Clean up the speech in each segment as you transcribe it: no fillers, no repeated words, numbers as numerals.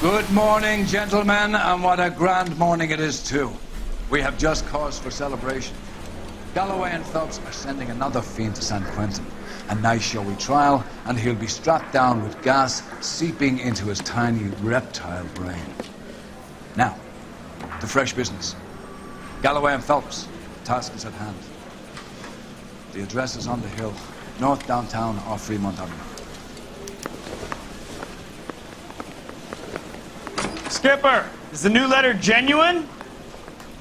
Good morning, gentlemen, and what a grand morning it is, too. We have just cause for celebration. Galloway and Phelps are sending another fiend to San Quentin. A nice showy trial, and he'll be strapped down with gas seeping into his tiny reptile brain. Now, to fresh business. Galloway and Phelps, the task is at hand. The address is on the hill, north downtown off Fremont Avenue. Skipper, is the new letter genuine?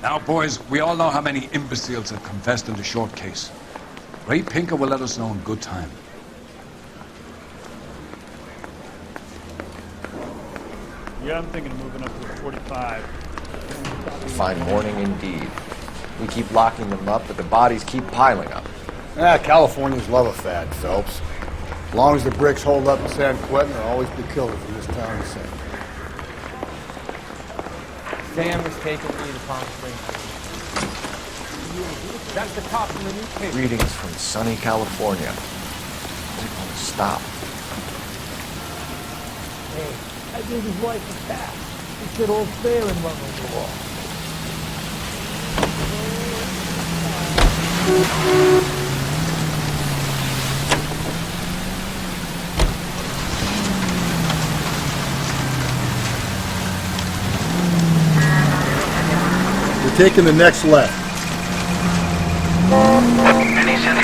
Now, boys, we all know how many imbeciles have confessed in the short case. Ray Pinker will let us know in good time. Yeah, I'm thinking of moving up to a 45. A fine morning indeed. We keep locking them up, but the bodies keep piling up. Californians love a fad, Phelps. As long as the bricks hold up in San Quentin, there'll always be killers in this town to sing. Sam was taking me to Palm Springs. That's the top in the newspaper. Greetings from sunny California. It won't stop. Hey, I gave his wife a tap. He said all fair and run over the wall. We're taking the next left.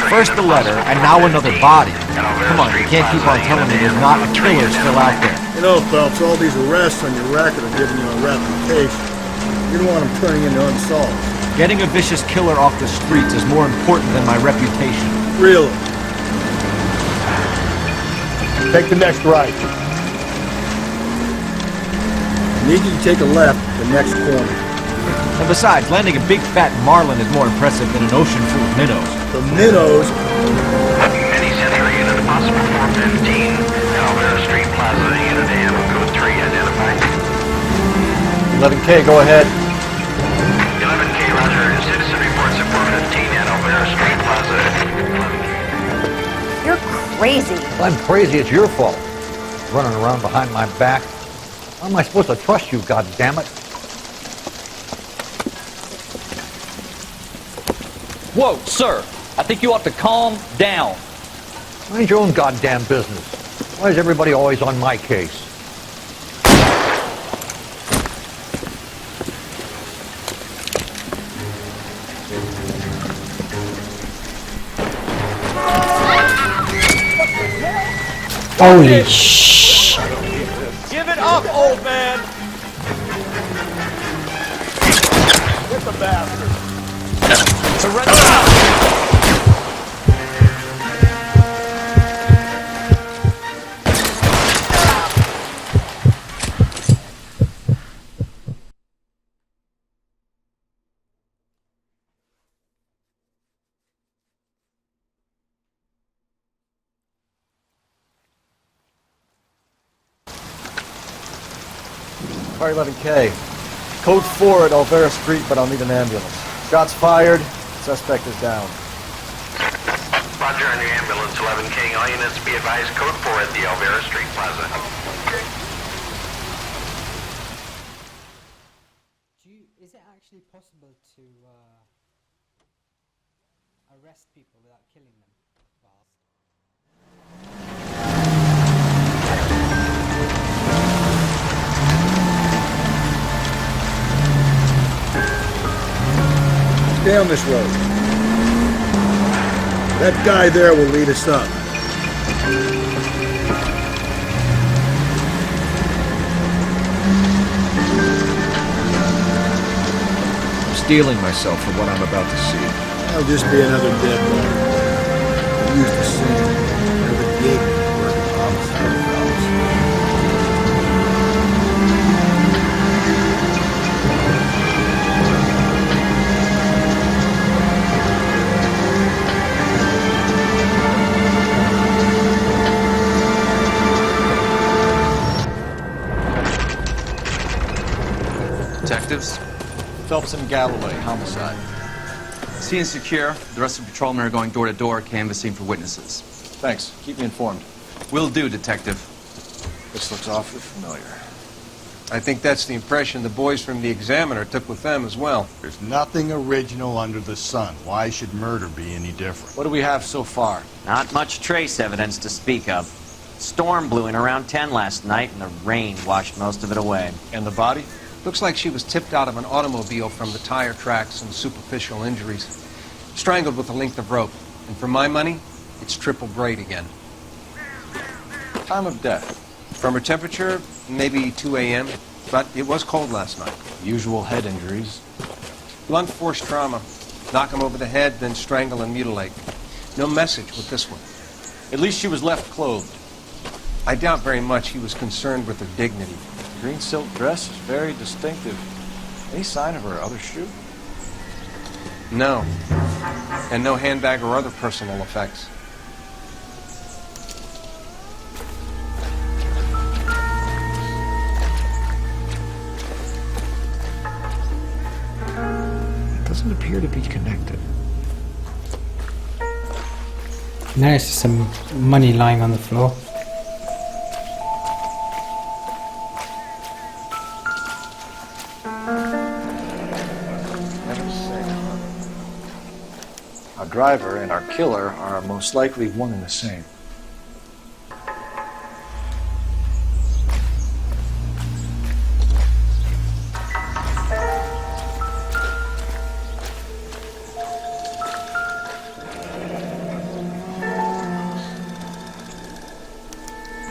First the letter, and now another body. Come on, you can't keep on telling me there's not a killer still out there. You know, Phelps, all these arrests on your record are giving you a reputation. You don't want them turning into unsolved. Getting a vicious killer off the streets is more important than my reputation. Really? Take the next right. Need you to take a left at the next corner. And besides, landing a big fat marlin is more impressive than an ocean full of minnows. The minnows? Any Century unit possible 415, Alvera Street Plaza, unit AM, code 3 identified. 11K, go ahead. 11K, roger. Citizen reports at 415 at Alvera Street Plaza. 11K. You're crazy. If I'm crazy, it's your fault. Running around behind my back. How am I supposed to trust you, goddammit? Whoa, sir. I think you ought to calm down. Mind your own goddamn business. Why is everybody always on my case? Holy shh! Give it up, old man! Get the bastard! Surrender! Car 11K. Code 4 at Alvera Street, but I'll need an ambulance. Shots fired. Suspect is down. Roger on your ambulance, 11K. All units be advised, code 4 at the Alvera Street Plaza. Is it actually possible to arrest people without killing them fast? Stay on this road. That guy there will lead us up. I'm steeling myself for what I'm about to see. I'll just be another dead body. I'm used to seeing another gig working homicide fellas. Detectives? Phelps and Galloway, homicide. Scene secure. The rest of the patrolmen are going door to door, canvassing for witnesses. Thanks. Keep me informed. Will do, Detective. This looks awfully familiar. I think that's the impression the boys from the Examiner took with them as well. There's nothing original under the sun. Why should murder be any different? What do we have so far? Not much trace evidence to speak of. Storm blew in around 10 last night, and the rain washed most of it away. And the body? Looks like she was tipped out of an automobile from the tire tracks and superficial injuries. Strangled with a length of rope. And for my money, it's triple braid again. Time of death? From her temperature, maybe 2 a.m., but it was cold last night. Usual head injuries. Blunt force trauma. Knock him over the head, then strangle and mutilate. No message with this one. At least she was left clothed. I doubt very much he was concerned with her dignity. The green silk dress is very distinctive. Any sign of her other shoe? No. And no handbag or other personal effects. Doesn't appear to be connected. There's some money lying on the floor. Our driver and our killer are most likely one and the same.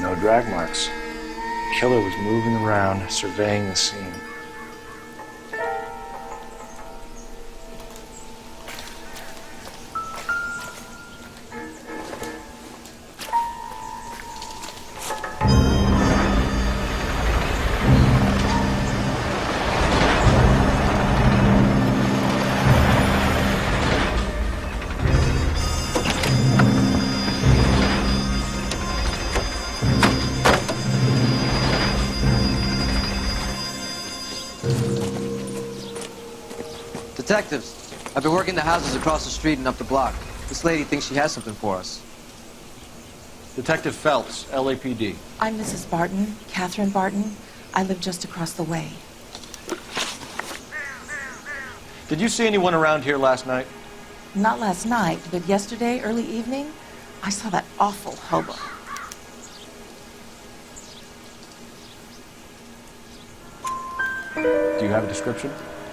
No drag marks. The killer was moving around, surveying the scene. Detectives, I've been working the houses across the street and up the block. This lady thinks she has something for us. Detective Phelps, LAPD. I'm Mrs. Barton, Catherine Barton. I live just across the way. Did you see anyone around here last night? Not last night, but yesterday, early evening, I saw that awful hobo. Do you have a description?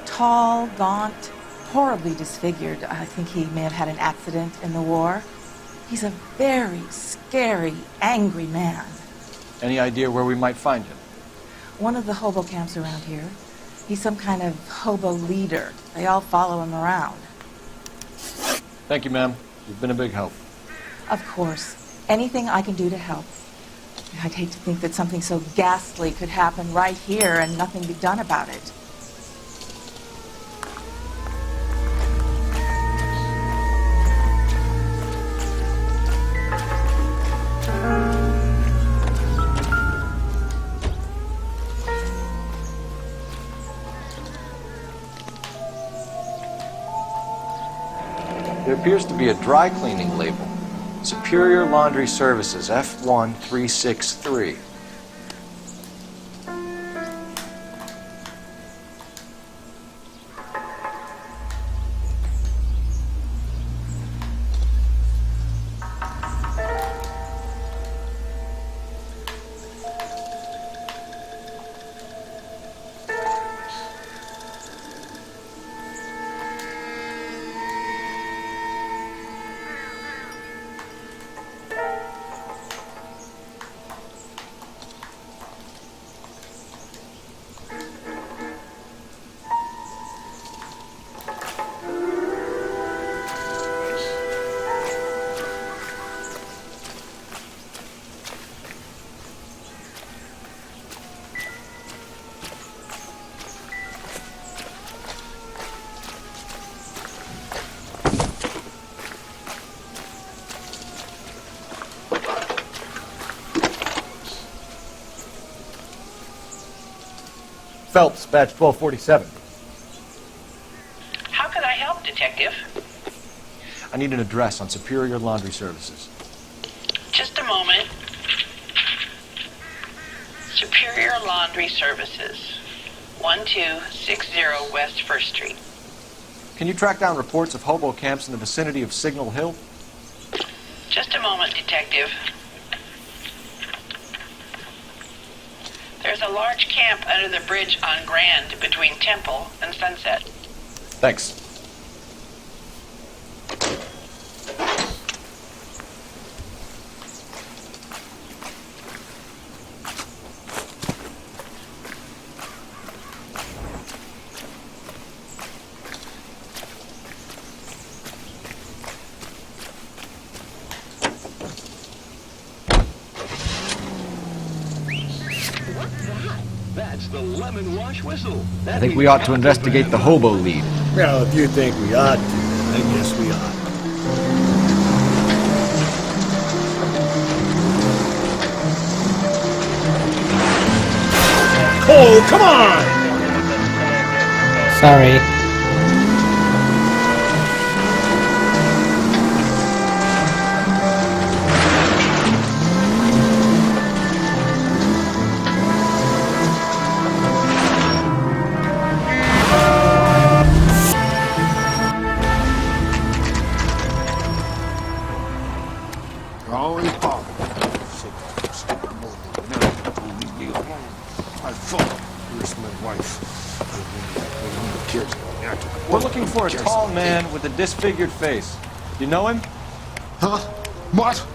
Tall, gaunt, horribly disfigured. I think he may have had an accident in the war. He's a very scary, angry man. Any idea where we might find him? One of the hobo camps around here. He's some kind of hobo leader. They all follow him around. Thank you, ma'am. You've been a big help. Of course. Anything I can do to help. I'd hate to think that something so ghastly could happen right here and nothing be done about it. There appears to be a dry cleaning label. Superior Laundry Services, F1363. Phelps, badge 1247. How can I help, Detective? I need an address on Superior Laundry Services. Just a moment. Superior Laundry Services, 1260 West 1st Street. Can you track down reports of hobo camps in the vicinity of Signal Hill? Just a moment, Detective. There's a large camp under the bridge on Grand between Temple and Sunset. Thanks. That's the lemon wash whistle. I think we ought to investigate the hobo lead. Well, if you think we ought to, I guess we ought. Oh, come on! Sorry. We're looking for a tall man with a disfigured face. You know him? Huh? What?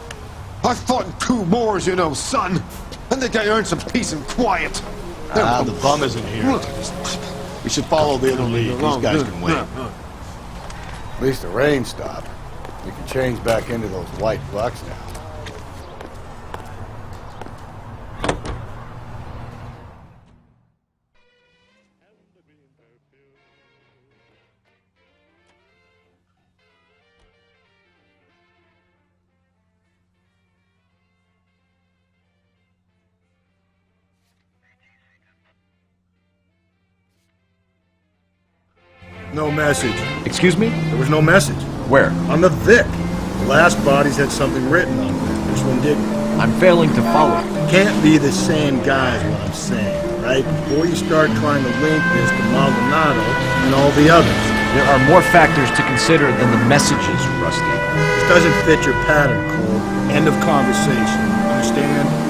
I fought in 2 wars, you know, son. I think I earned some peace and quiet. The bum isn't here. We should follow the other lead. These guys can wait. At least the rain stopped. We can change back into those white bucks now. No message. Excuse me? There was no message. Where? On the Vic. The last bodies had something written on them. This one didn't. I'm failing to follow. Can't be the same guy is what I'm saying, right? Before you start trying to link this to Maldonado and all the others. There are more factors to consider than the messages, Rusty. This doesn't fit your pattern, Cole. End of conversation. Understand?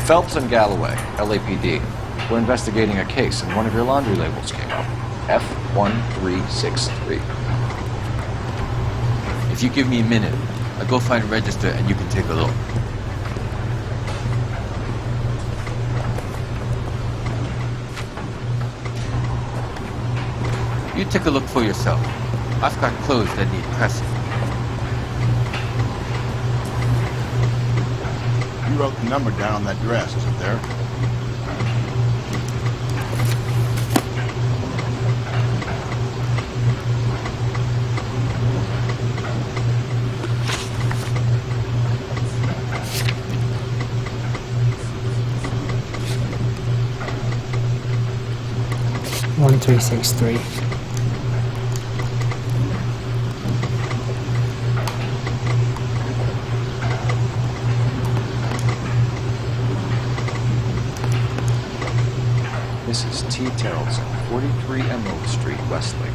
Phelps and Galloway, LAPD. We're investigating a case, and one of your laundry labels came up. F1363. If you give me a minute, I'll go find a register and you can take a look. You take a look for yourself. I've got clothes that need pressing. You wrote the number down on that dress, is it there? One 363. This is T-Tails, 43 Emerald Street, Westlake.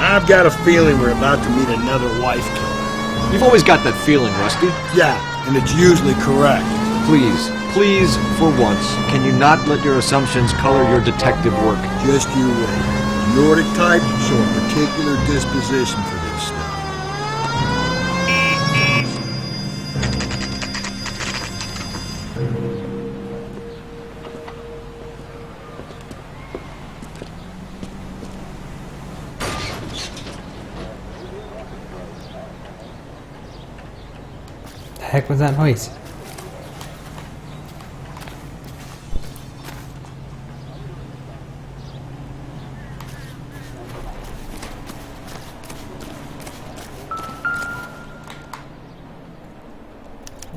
I've got a feeling we're about to meet another wife killer. You've always got that feeling, Rusty. Yeah, and it's usually correct. Please, for once, can you not let your assumptions color your detective work? Just you wait. The Nordic type show a particular disposition for this stuff. The heck was that noise?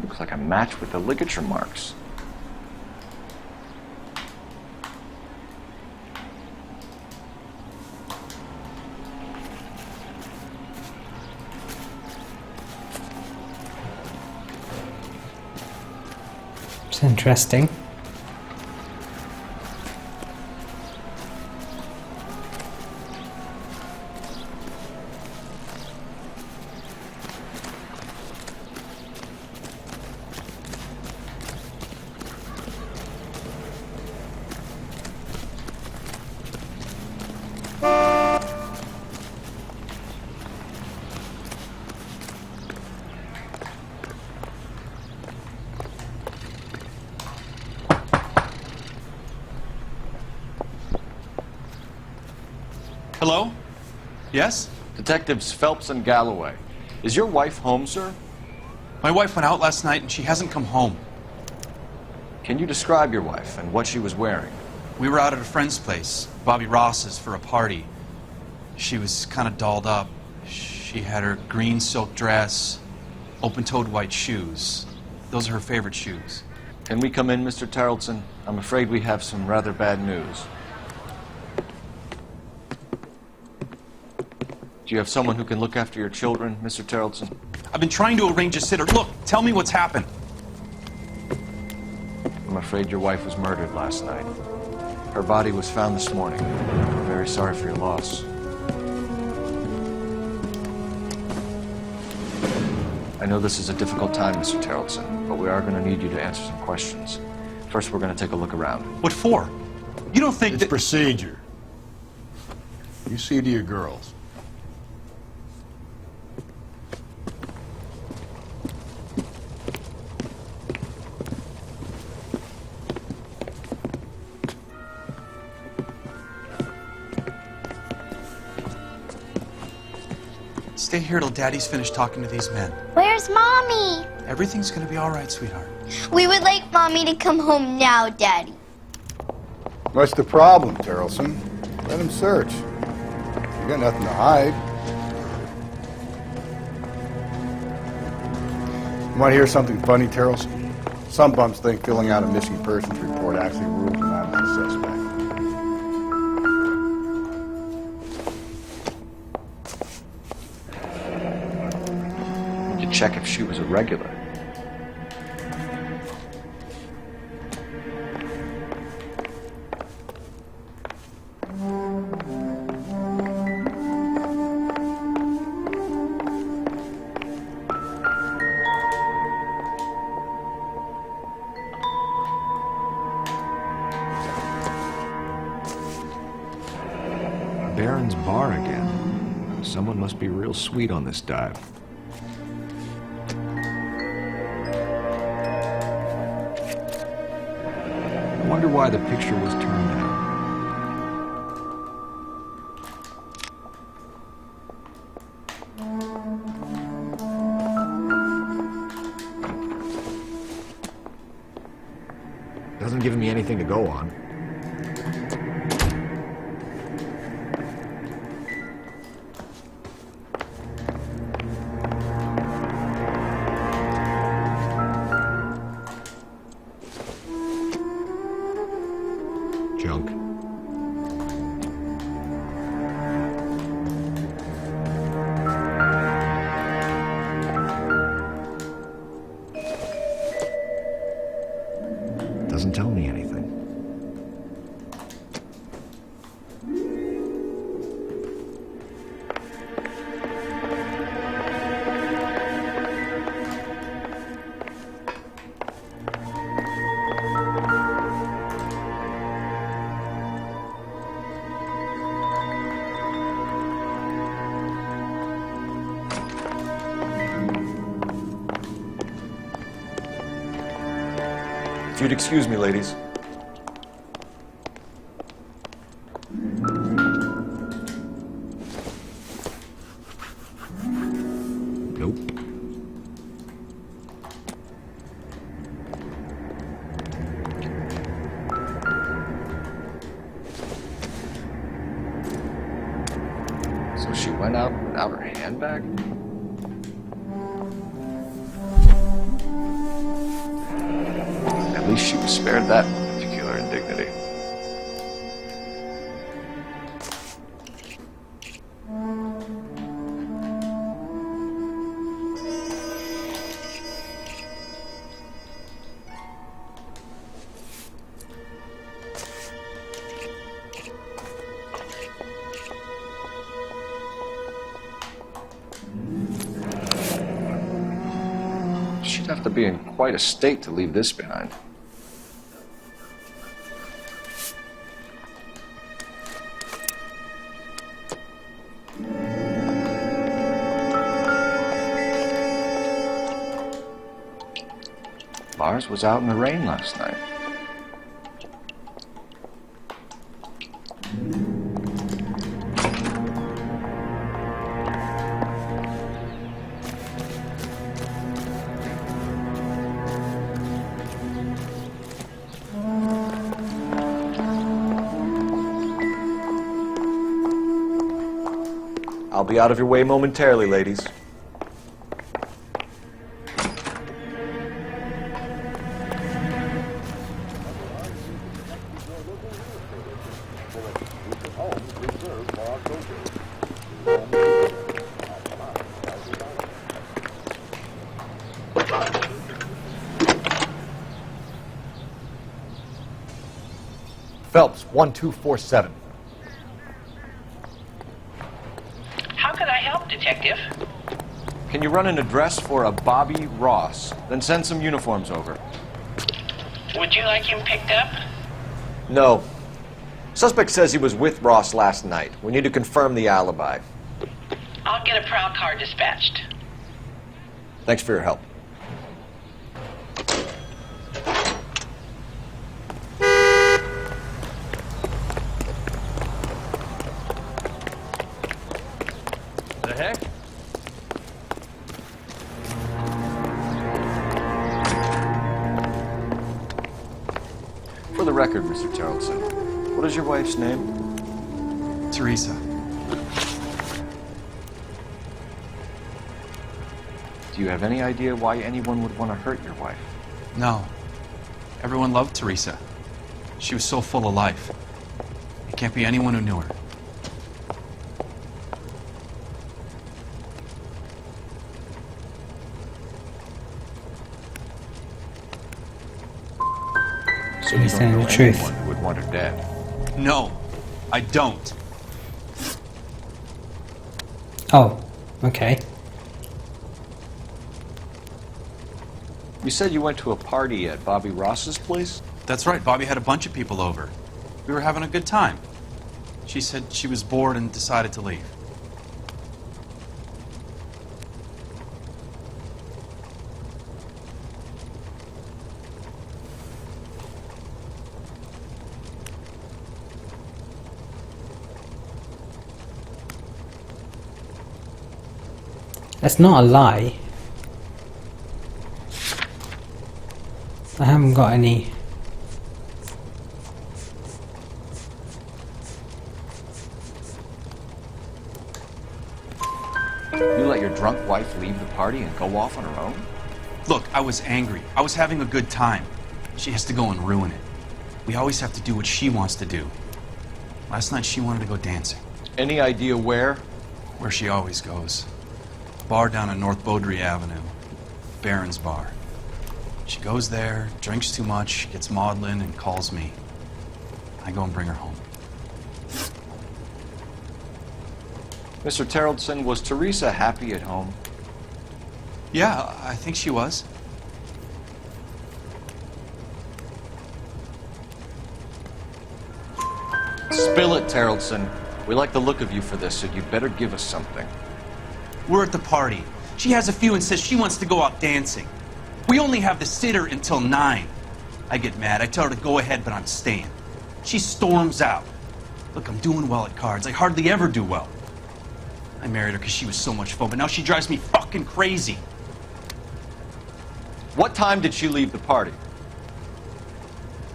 Looks like a match with the ligature marks. It's interesting. Hello? Yes? Detectives Phelps and Galloway. Is your wife home, sir? My wife went out last night and she hasn't come home. Can you describe your wife and what she was wearing? We were out at a friend's place, Bobby Ross's, for a party. She was kind of dolled up. She had her green silk dress, open-toed white shoes. Those are her favorite shoes. Can we come in, Mr. Tarleton? I'm afraid we have some rather bad news. Do you have someone who can look after your children, Mr. Tarleton? I've been trying to arrange a sitter. Look, tell me what's happened. I'm afraid your wife was murdered last night. Her body was found this morning. I'm very sorry for your loss. I know this is a difficult time, Mr. Tarleton, but we are going to need you to answer some questions. First, we're going to take a look around. What for? You don't think It's procedure. You see to your girls. Stay here till Daddy's finished talking to these men. Where's Mommy? Everything's gonna be all right, sweetheart. We would like Mommy to come home now, Daddy. What's the problem, Tarleton? Let him search. You got nothing to hide. You want to hear something funny, Tarleton? Some bums think filling out a missing persons report actually rules them out as a suspect. Check if she was a regular. Baron's bar again. Someone must be real sweet on this dive. I wonder why the picture was turned out. Doesn't give me anything to go on. Junk. Doesn't tell me anything. you'd excuse me, ladies. Nope. So she went out without her handbag? At least she was spared that particular indignity. She'd have to be in quite a state to leave this behind. Lars was out in the rain last night. I'll be out of your way momentarily, ladies. Phelps, 1247. How can I help, Detective? Can you run an address for a Bobby Ross? Then send some uniforms over. Would you like him picked up? No. Suspect says he was with Ross last night. We need to confirm the alibi. I'll get a prowl car dispatched. Thanks for your help. The heck? For the record, Mr. Tarleton, what is your wife's name? Teresa. Do you have any idea why anyone would want to hurt your wife? No. Everyone loved Teresa. She was so full of life. It can't be anyone who knew her. So you He's don't saying know the truth. anyone who would want her dead? No, I don't. Oh, okay. You said you went to a party at Bobby Ross's place? That's right, Bobby had a bunch of people over. We were having a good time. She said she was bored and decided to leave. That's not a lie. I haven't got any. You let your drunk wife leave the party and go off on her own? Look, I was angry. I was having a good time. She has to go and ruin it. We always have to do what she wants to do. Last night she wanted to go dancing. Any idea where? Where she always goes. Bar down on North Beaudry Avenue. Baron's Bar. She goes there, drinks too much, gets maudlin, and calls me. I go and bring her home. Mr. Tarleton, was Teresa happy at home? Yeah, I think she was. Spill it, Tarleton. We like the look of you for this, so you'd better give us something. We're at the party. She has a few and says she wants to go out dancing. We only have the sitter until 9. I get mad. I tell her to go ahead, but I'm staying. She storms out. Look, I'm doing well at cards. I hardly ever do well. I married her because she was so much fun, but now she drives me fucking crazy. What time did she leave the party?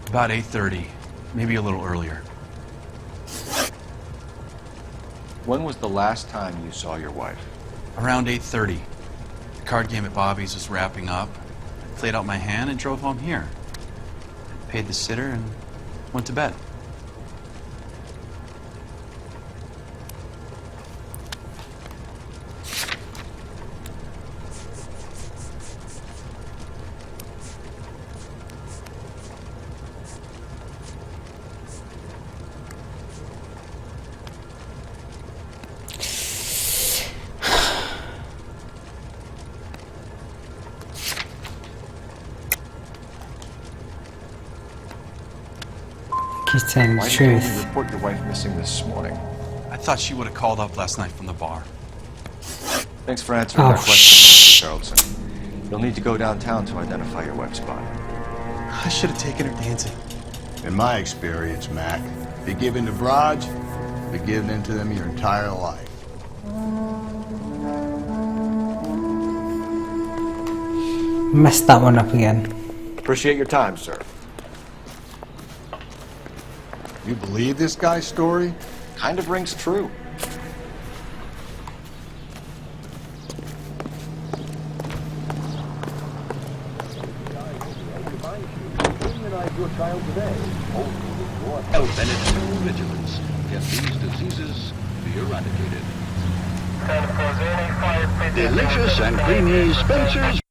About 8:30, maybe a little earlier. When was the last time you saw your wife? Around 8:30. The card game at Bobby's was wrapping up. I played out my hand and drove home here. Paid the sitter and went to bed. He's telling the Why did you only truth. report your wife missing this morning? I thought she would have called up last night from the bar. Thanks for answering Oh, that question, Mr. Charlton. You'll need to go downtown to identify your wife's body. I should have taken her dancing. In my experience, Mac, if you give in to broads, you'll be giving in to them your entire life. Messed that one up again. Appreciate your time, sir. You believe this guy's story? Kind of rings true. Health and its true vigilance. Get these diseases eradicated. Delicious and creamy Spencer's